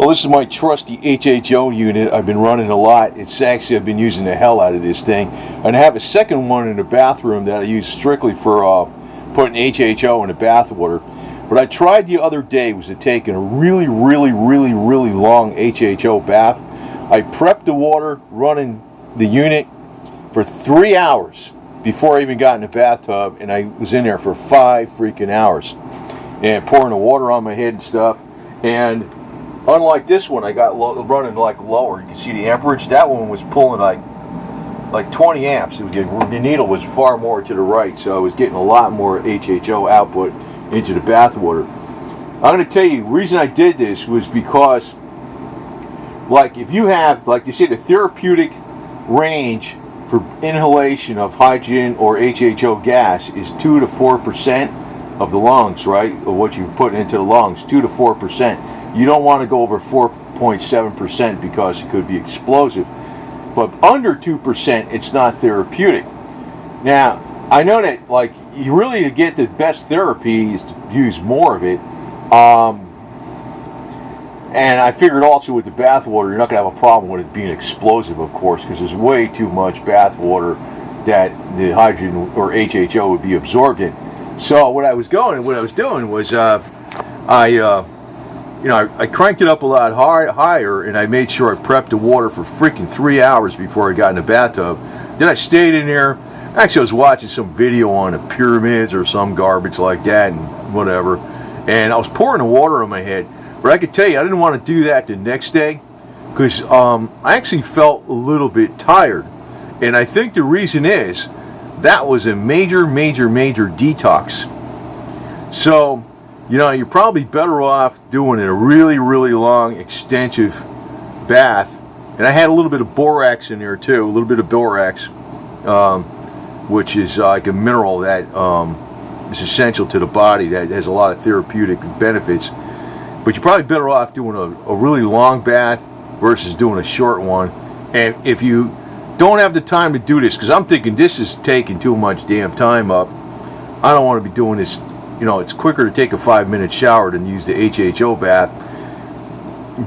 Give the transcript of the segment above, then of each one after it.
Well, this is my trusty HHO unit. I've been running a lot. I've been using the hell out of this thing. And I have a second one in the bathroom that I use strictly for putting HHO in the bath water. What I tried the other day was to take a really long HHO bath. I prepped the water, running the unit for 3 hours before I even got in the bathtub, and I was in there for 5 freaking hours and pouring the water on my head and stuff. And unlike this one, I got running like lower. You can see the amperage. That one was pulling like 20 amps. The needle was far more to the right, so I was getting a lot more HHO output into the bath water. I'm going to tell you, the reason I did this was because, like, if you have, like they say, the therapeutic range for inhalation of hydrogen or HHO gas is 2 to 4% of the lungs, right? Of what you put into the lungs, 2 to 4%. You don't want to go over 4.7% because it could be explosive. But under 2%, it's not therapeutic. Now, I know that, like, you really, to get the best therapy is to use more of it. And I figured also with the bath water, you're not going to have a problem with it being explosive, of course, because there's way too much bath water that the hydrogen or HHO would be absorbed in. So what I was doing was I cranked it up a lot higher, and I made sure I prepped the water for freaking 3 hours before I got in the bathtub. Then I stayed in there. Actually, I was watching some video on the pyramids or some garbage like that and whatever. And I was pouring the water on my head. But I could tell you, I didn't want to do that the next day because I actually felt a little bit tired. And I think the reason is that was a major detox. So, you're probably better off doing a really long, extensive bath. And I had a little bit of borax in there too, a little bit of borax, which is like a mineral that is essential to the body, that has a lot of therapeutic benefits. But you're probably better off doing a really long bath versus doing a short one. And if you don't have the time to do this, because I'm thinking this is taking too much damn time up, I don't want to be doing this. It's quicker to take a 5-minute shower than use the HHO bath.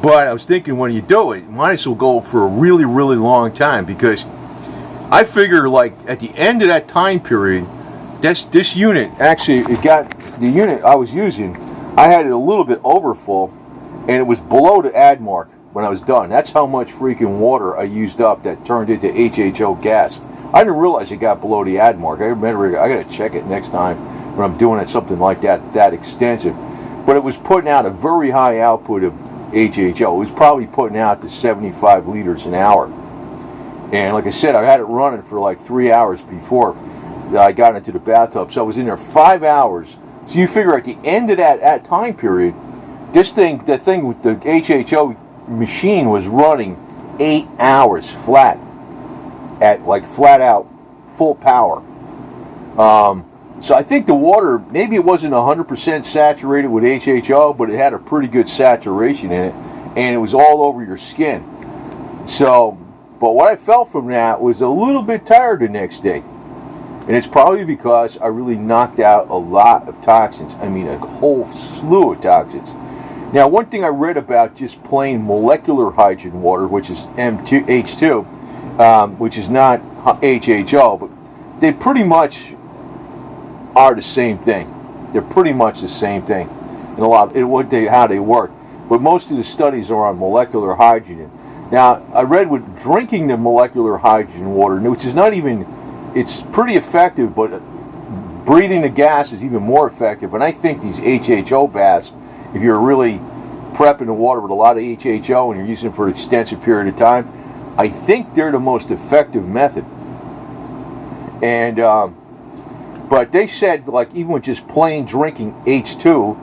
But I was thinking, when you do it, you might as well go for a really long time, because I figure, like, at the end of that time period, this unit, actually, the unit I was using, I had it a little bit overfull, and it was below the add mark when I was done. That's how much freaking water I used up that turned into HHO gas. I didn't realize it got below the add mark. I got to check it next time when I'm doing it, something like that extensive. But it was putting out a very high output of HHO. It was probably putting out to 75 liters an hour. And like I said, I had it running for like 3 hours before I got into the bathtub. So I was in there 5 hours. So you figure at the end of that time period, the thing with the HHO machine was running 8 hours flat, at like flat out full power. So I think the water, maybe it wasn't 100% saturated with HHO, but it had a pretty good saturation in it, and it was all over your skin. So, but what I felt from that was a little bit tired the next day. And it's probably because I really knocked out a lot of toxins. I mean, a whole slew of toxins. Now, one thing I read about just plain molecular hydrogen water, which is H2, which is not HHO, but they pretty much are the same thing. They're pretty much the same thing in how they work. But most of the studies are on molecular hydrogen. Now, I read with drinking the molecular hydrogen water, which is not even, it's pretty effective, but breathing the gas is even more effective. And I think these HHO baths, if you're really prepping the water with a lot of HHO and you're using it for an extensive period of time, I think they're the most effective method. And but they said, like, even with just plain drinking H2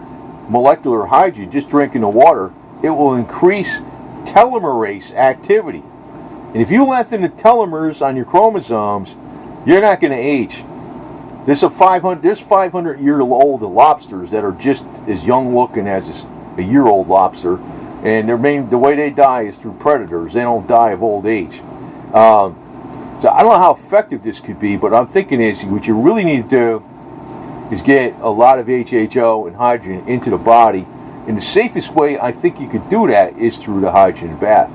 molecular hydrogen, just drinking the water, it will increase telomerase activity. And if you lengthen the telomeres on your chromosomes, you're not going to age. There's 500-year-old lobsters that are just as young looking as a year-old lobster, and the way they die is through predators. They don't die of old age. So I don't know how effective this could be, but I'm thinking is what you really need to do is get a lot of HHO and hydrogen into the body And the safest way I think you could do that is through the hydrogen bath.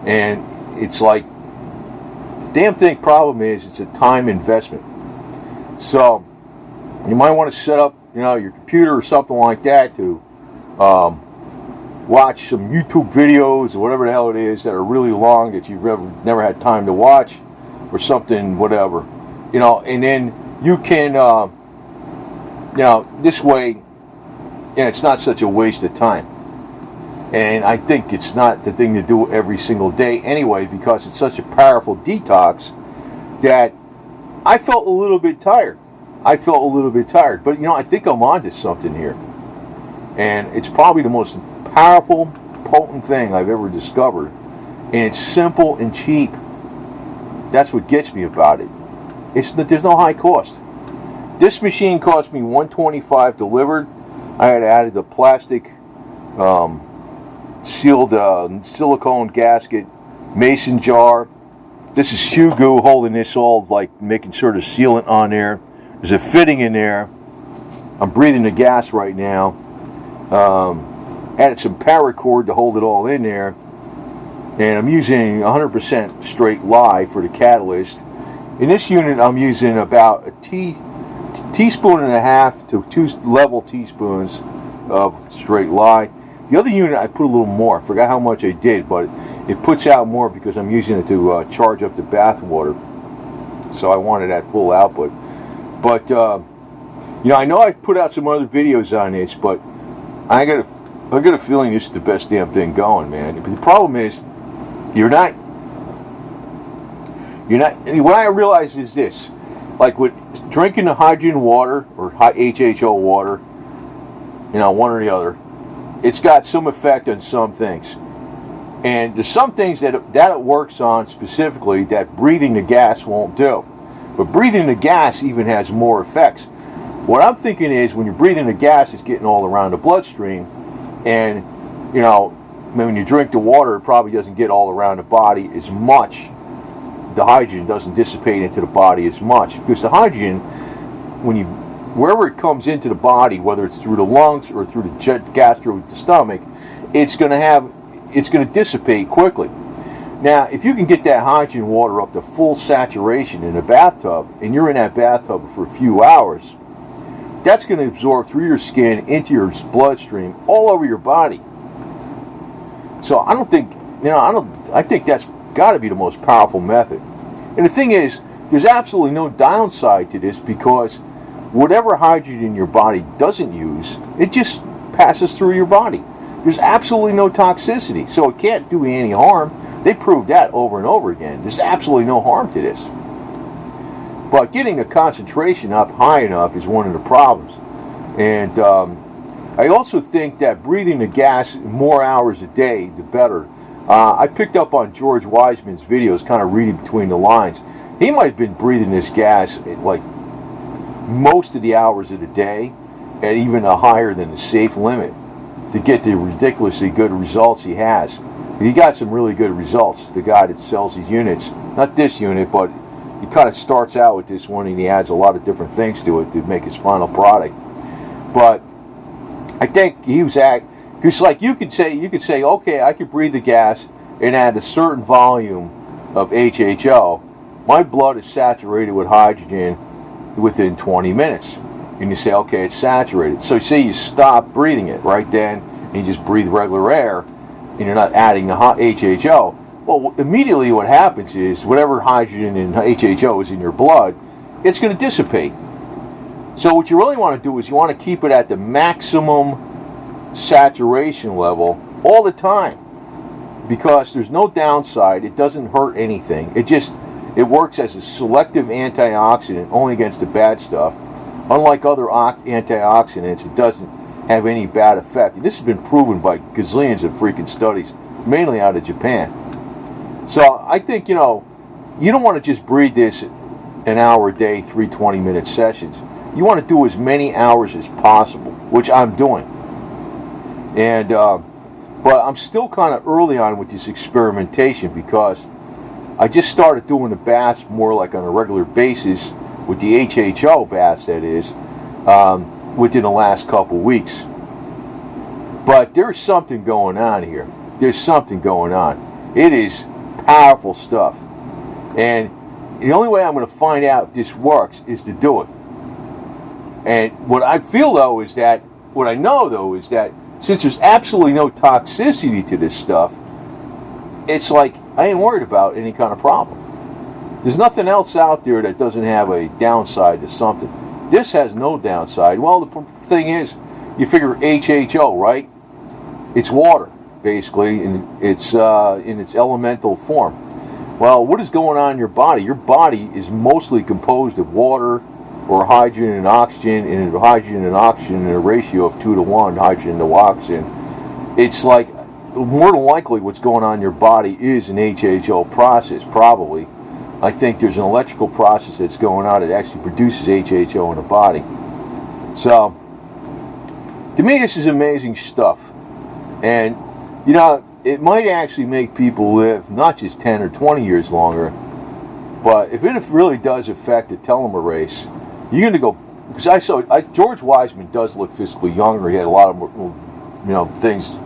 And it's like, the damn thing problem is it's a time investment. So you might want to set up, your computer or something like that to watch some YouTube videos or whatever the hell it is that are really long that you've never had time to watch, or something, whatever, and then you can, this way, it's not such a waste of time. And I think it's not the thing to do every single day anyway, because it's such a powerful detox that I felt a little bit tired. But, I think I'm onto something here. And it's probably the most powerful, potent thing I've ever discovered. And it's simple and cheap. That's what gets me about it. There's no high cost. This machine cost me $125 delivered. I had added the plastic sealed silicone gasket, mason jar. This is HHO holding this all, like making sure the sealant on there. There's a fitting in there. I'm breathing the gas right now. Added some paracord to hold it all in there. And I'm using 100% straight lye for the catalyst. In this unit, I'm using about a teaspoon and a half to 2 level teaspoons of straight lye. The other unit, I put a little more. I forgot how much I did, but it puts out more because I'm using it to charge up the bath water. So I wanted that full output. But, I know I put out some other videos on this, but I got a feeling this is the best damn thing going, man. But the problem is, what I realize is this, like with drinking the hydrogen water or HHO water, one or the other, it's got some effect on some things. And there's some things that it works on specifically that breathing the gas won't do. But breathing the gas even has more effects. What I'm thinking is when you're breathing the gas, it's getting all around the bloodstream. And, when you drink the water, it probably doesn't get all around the body as much. The hydrogen doesn't dissipate into the body as much. Because the hydrogen, wherever it comes into the body, whether it's through the lungs or through the stomach, it's going to dissipate quickly. Now, if you can get that hydrogen water up to full saturation in a bathtub, and you're in that bathtub for a few hours, that's going to absorb through your skin into your bloodstream all over your body. So I think that's got to be the most powerful method. And the thing is, there's absolutely no downside to this, because whatever hydrogen your body doesn't use, it just passes through your body. There's absolutely no toxicity, so it can't do any harm. They proved that over and over again. There's absolutely no harm to this. But getting the concentration up high enough is one of the problems. And I also think that breathing the gas more hours a day, the better. I picked up on George Wiseman's videos, kind of reading between the lines. He might have been breathing this gas like most of the hours of the day, and even higher than the safe limit, to get the ridiculously good results he has. He got some really good results, the guy that sells these units. Not this unit, but he kind of starts out with this one and he adds a lot of different things to it to make his final product. But I think he was because like you could say, okay, I could breathe the gas and add a certain volume of HHO. My blood is saturated with hydrogen within 20 minutes. And you say, okay, it's saturated. So say you stop breathing it right then, and you just breathe regular air, and you're not adding the HHO. Well, immediately what happens is whatever hydrogen and HHO is in your blood, it's going to dissipate. So what you really want to do is you want to keep it at the maximum saturation level all the time, because there's no downside. It doesn't hurt anything. It works as a selective antioxidant only against the bad stuff. Unlike other antioxidants, it doesn't have any bad effect. And this has been proven by gazillions of freaking studies, mainly out of Japan. So I think, you don't want to just breathe this an hour a day, 3 20-minute sessions. You want to do as many hours as possible, which I'm doing. And but I'm still kind of early on with this experimentation, because I just started doing the baths more like on a regular basis, with the HHO baths, that is, within the last couple weeks. But there's something going on here. There's something going on. It is powerful stuff. And the only way I'm going to find out if this works is to do it. And what I feel, though, is that, what I know, though, is that since there's absolutely no toxicity to this stuff, it's like I ain't worried about any kind of problem. There's nothing else out there that doesn't have a downside to something. This has no downside. Well, the thing is, you figure HHO, right? It's water, basically, in its elemental form. Well, what is going on in your body? Your body is mostly composed of water or hydrogen and oxygen, and hydrogen and oxygen in a ratio of 2 to 1, hydrogen to oxygen. It's like, more than likely what's going on in your body is an HHO process, probably. I think there's an electrical process that's going on that actually produces HHO in the body. So, to me, this is amazing stuff. And, you know, it might actually make people live not just 10 or 20 years longer, but if it really does affect the telomerase, you're going to go, because George Wiseman does look physically younger. He had a lot of, things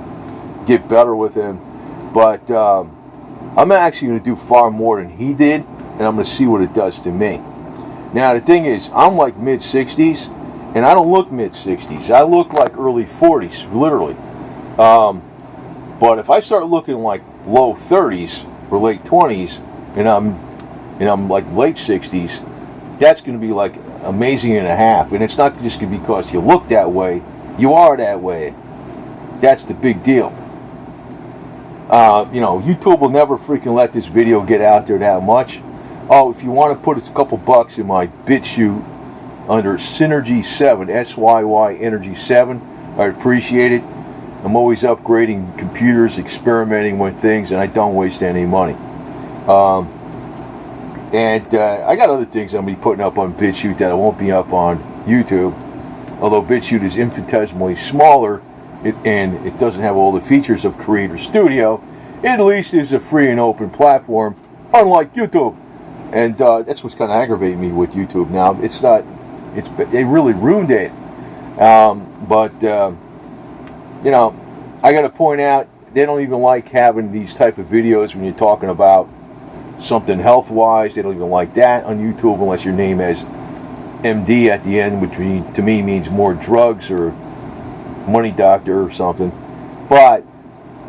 get better with him. But I'm actually going to do far more than he did, and I'm going to see what it does to me. Now, the thing is, I'm like mid-60s, and I don't look mid-60s. I look like early 40s, literally. But if I start looking like low 30s or late 20s, and I'm like late 60s, that's going to be like amazing and a half. And it's not just going to be because you look that way, you are that way. That's the big deal. YouTube will never freaking let this video get out there that much. Oh, if you want to put a couple bucks in my BitChute under Synergy 7, SYY Energy 7, I'd appreciate it. I'm always upgrading computers, experimenting with things, and I don't waste any money. I got other things I'm going to be putting up on BitChute that I won't be up on YouTube. Although BitChute is infinitesimally smaller, and it doesn't have all the features of Creator Studio, it at least is a free and open platform, unlike YouTube. And that's what's kind of aggravating me with YouTube now. They really ruined it. I got to point out, they don't even like having these type of videos when you're talking about something health-wise. They don't even like that on YouTube unless your name has MD at the end, which to me means more drugs or money doctor or something. But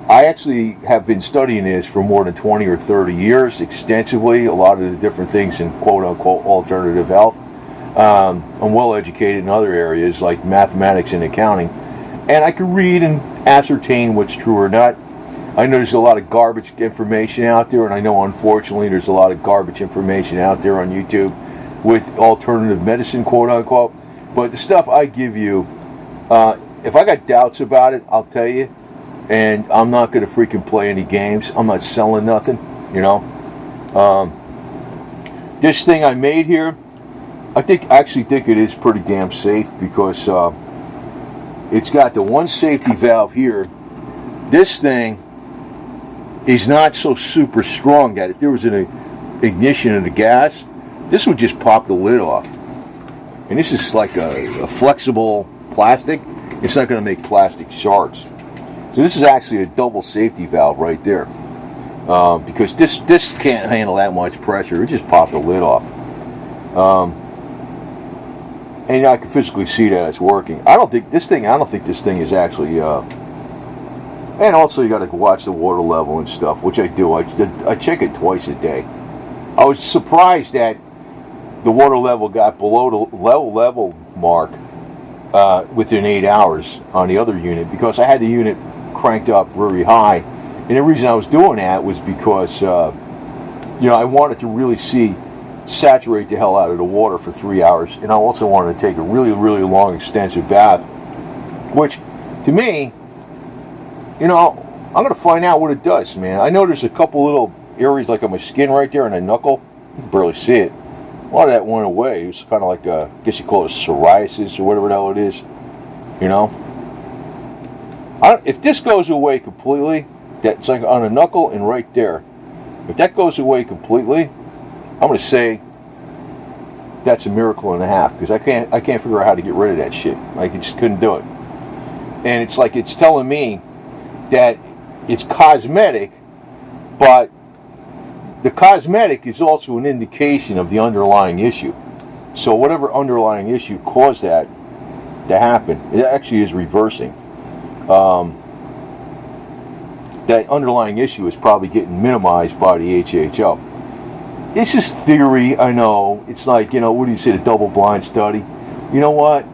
I actually have been studying this for more than 20 or 30 years extensively, a lot of the different things in quote-unquote alternative health. I'm well educated in other areas like mathematics and accounting, and I can read and ascertain what's true or not. I know there's a lot of garbage information out there, and I know unfortunately there's a lot of garbage information out there on YouTube with alternative medicine, quote-unquote. But the stuff I give you, if I got doubts about it, I'll tell you. And I'm not going to freaking play any games. I'm not selling nothing, This thing I made here, I actually think it is pretty damn safe because it's got the one safety valve here. This thing is not so super strong that if there was an ignition of the gas, this would just pop the lid off. And this is like a flexible plastic. It's not going to make plastic shards. So this is actually a double safety valve right there. Because this can't handle that much pressure. It just popped the lid off. And I can physically see that it's working. I don't think this thing is actually... and also you got to watch the water level and stuff, which I do. I check it twice a day. I was surprised that the water level got below the level mark within 8 hours on the other unit, because I had the unit cranked up very high. And the reason I was doing that was because I wanted to really saturate the hell out of the water for 3 hours, and I also wanted to take a really, really long, extensive bath, which to me, I'm going to find out what it does, man. I know there's a couple little areas like on my skin right there and a knuckle. You can barely see it. A lot of that went away. It was kind of like I guess you call it psoriasis or whatever the hell it is. If this goes away completely, that's like on a knuckle and right there. If that goes away completely, I'm going to say that's a miracle and a half, because I can't figure out how to get rid of that shit. I just couldn't do it. And it's like it's telling me that it's cosmetic, but the cosmetic is also an indication of the underlying issue. So whatever underlying issue caused that to happen, it actually is reversing. That underlying issue is probably getting minimized by the HHO. This is theory, I know. It's like, what do you say, the double-blind study? You know what?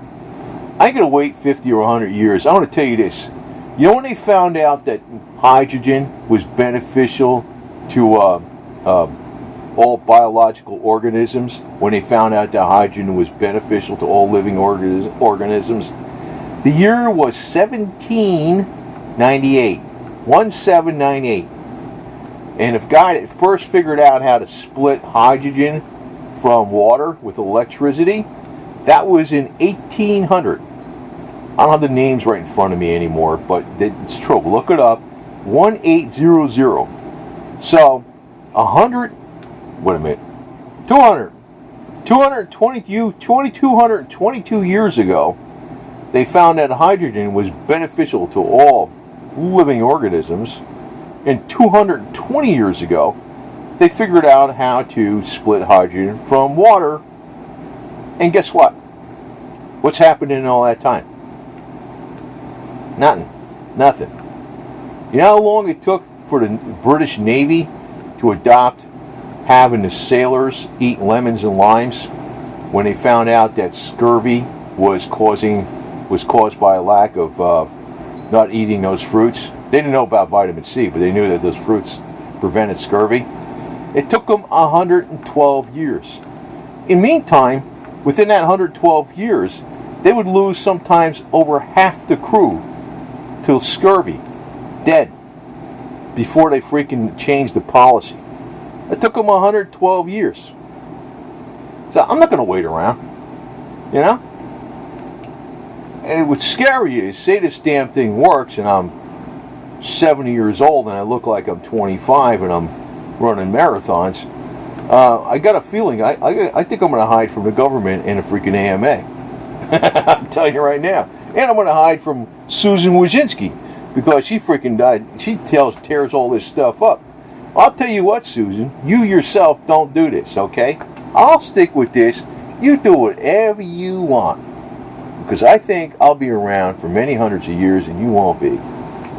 I ain't going to wait 50 or 100 years. I want to tell you this. You know when they found out that hydrogen was beneficial to all biological organisms? When they found out that hydrogen was beneficial to all living organisms? The year was 1798. 1798. And the guy that first figured out how to split hydrogen from water with electricity, that was in 1800. I don't have the names right in front of me anymore, but it's true. Look it up. 1800. So, 2222 years ago, they found that hydrogen was beneficial to all living organisms. And 220 years ago, they figured out how to split hydrogen from water. And guess what? What's happened in all that time? Nothing. You know how long it took for the British Navy to adopt having the sailors eat lemons and limes when they found out that scurvy was caused by a lack of not eating those fruits? They didn't know about vitamin C, but they knew that those fruits prevented scurvy. It took them 112 years. In the meantime, within that 112 years, they would lose sometimes over half the crew to scurvy, dead, before they freaking changed the policy. It took them 112 years. So I'm not going to wait around, And what's scary is, say this damn thing works and I'm 70 years old and I look like I'm 25 and I'm running marathons. I got a feeling, I think I'm going to hide from the government and the freaking AMA. I'm telling you right now. And I'm going to hide from Susan Wojcicki because she freaking died. She tears all this stuff up. I'll tell you what, Susan, you yourself don't do this, okay? I'll stick with this. You do whatever you want. Because I think I'll be around for many hundreds of years and you won't be.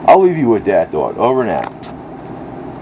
I'll leave you with that thought. Over and out.